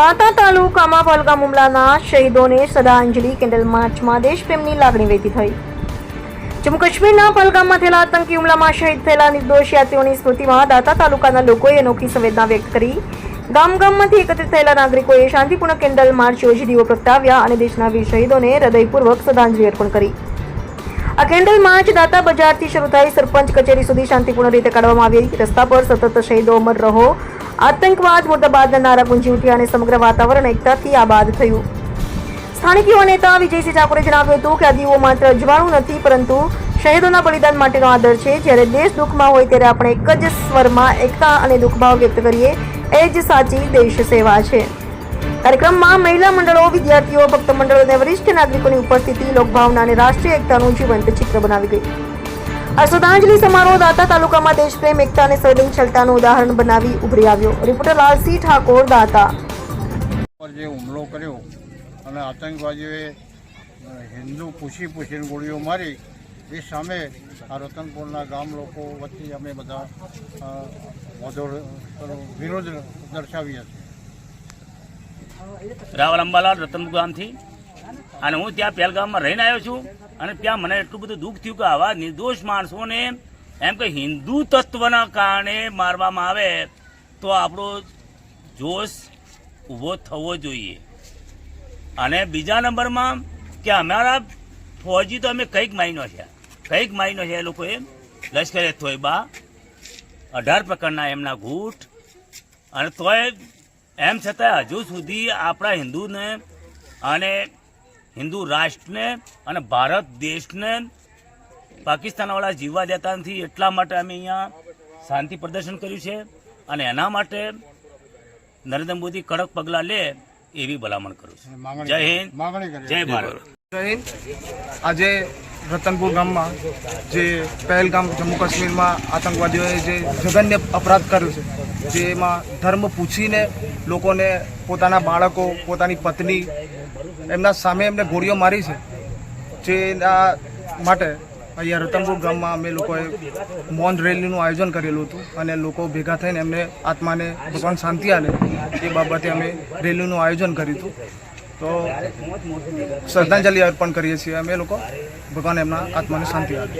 દાંતા તાલુકામાં પહલગામ હુમલાના શહીદોને શ્રદ્ધાંજલિ કેન્ડલ માર્ચમાં દેશપ્રેમની લાગણી વ્યક્ત થઈ। જમ્મુ કાશ્મીરના પહલગામમાં થયેલા આતંકી હુમલામાં શહીદ થયેલા નિર્દોષ યાત્રીઓની સ્મૃતિમાં દાંતા તાલુકાના લોકોએ અનોખી સંવેદના વ્યક્ત કરી ગામમાંથી એકત્રિત થયેલા નાગરિકોએ શાંતિપૂર્ણ કેન્ડલ માર્ચ યોજી દીવો પ્રગટાવ્યા અને દેશના વીર શહીદોને હૃદયપૂર્વક શ્રદ્ધાંજલિ અર્પણ કરી। આ કેન્ડલ માર્ચ દાંતા બજારથી શરૂ થઈ સરપંચ કચેરી સુધી શાંતિપૂર્ણ રીતે કાઢવામાં આવી। રસ્તા પર સતત શહીદો અમર રહો, આતંકવાદ મુર્દાબાદના નારા ગુંજી ઉઠ્યા અને સમગ્ર વાતાવરણ એકતાથી આબાદ થયું। સ્થાનિક યુવા નેતા વિજયસિંહ ઠાકોરે જણાવ્યું હતું કે આ દીવો માત્ર અજવાળું નથી, પરંતુ શહીદોના બલિદાન માટેનો આદર છે। જ્યારે દેશ દુઃખમાં હોય ત્યારે આપણે એક જ સ્વરમાં એકતા અને દુઃખભાવ વ્યક્ત કરીએ, એ જ સાચી દેશ સેવા છે। કાર્યક્રમમાં મહિલા મંડળો, વિદ્યાર્થીઓ, ભક્ત મંડળો અને વરિષ્ઠ નાગરિકોની ઉપસ્થિતિ લોકભાવના અને રાષ્ટ્રીય એકતાનું જીવંત ચિત્ર બનાવી ગઈ। આ શ્રદ્ધાંજલિ સમારોહ દાંતા તાલુકામાં દેશપ્રેમ, એકતા અને સંવેદનશીલતાનું ઉદાહરણ બનાવી ઉભરી આવ્યો। રિપોર્ટર લાલસિંહ ઠાકોર, દાંતા। જે હુમલો કર્યો અને આતંકવાદીઓએ હિન્દુ પૂછીને ગોળીઓ મારી, એ સામે આ રતનપુરના ગામ લોકો વચ્ચે અમે બધા વિરોધ દર્શાવીએ છીએ। રાવલ અંબાલાલ રતનપુર ગામથી, અને હું ત્યાં પહેલગામમાં રહીને આવ્યો છું। અને ત્યાં મને એટલું બધું દુઃખ થયું કે આવા નિર્દોષ માણસોને એમ કે હિન્દુ તત્વના કારણે મારવામાં આવે તો આપણો જોશ ઊભો થવો જોઈએ। અને બીજા નંબરમાં કે અમારા ફૌજી તો અમે કંઈક માયનો છે એ લોકોએ લશ્કરે તોયબા 18 પ્રકારના એમના ગૂંઠ, અને તોય એમ છતાં હજુ સુધી આપણા હિન્દુને અને હિન્દુ રાષ્ટ્રને અને ભારત દેશને પાકિસ્તાનવાળા જીવવા દેતા નથી। એટલા માટે અમે અહીંયા શાંતિ પ્રદર્શન કર્યું છે, અને એના માટે નરેન્દ્ર મોદી કડક પગલાં લે એવી ભલામણ કરું છું। જય હિન્દ, જય ભારત। જય હિન્દ। આજે રતનપુર ગામમાં જે પહેલગામ જમ્મુ કાશ્મીરમાં આતંકવાદીઓએ જે જઘન્ય અપરાધ કર્યો છે, જેમાં ધર્મ પૂછીને લોકોને, પોતાના બાળકો, પોતાની પત્ની, એમના સામે એમને ગોળીઓ મારી છે, જેના માટે અહીંયા રતનપુર ગામમાં અમે લોકોએ મૌન રેલીનું આયોજન કરેલું હતું, અને લોકો ભેગા થઈને એમને આત્માને ભગવાન શાંતિ આપે એ બાબતે અમે રેલીનું આયોજન કર્યું હતું। તો શ્રદ્ધાંજલિ અર્પણ કરીએ છીએ અમે લોકો, ભગવાન એમના આત્માને શાંતિ આપે।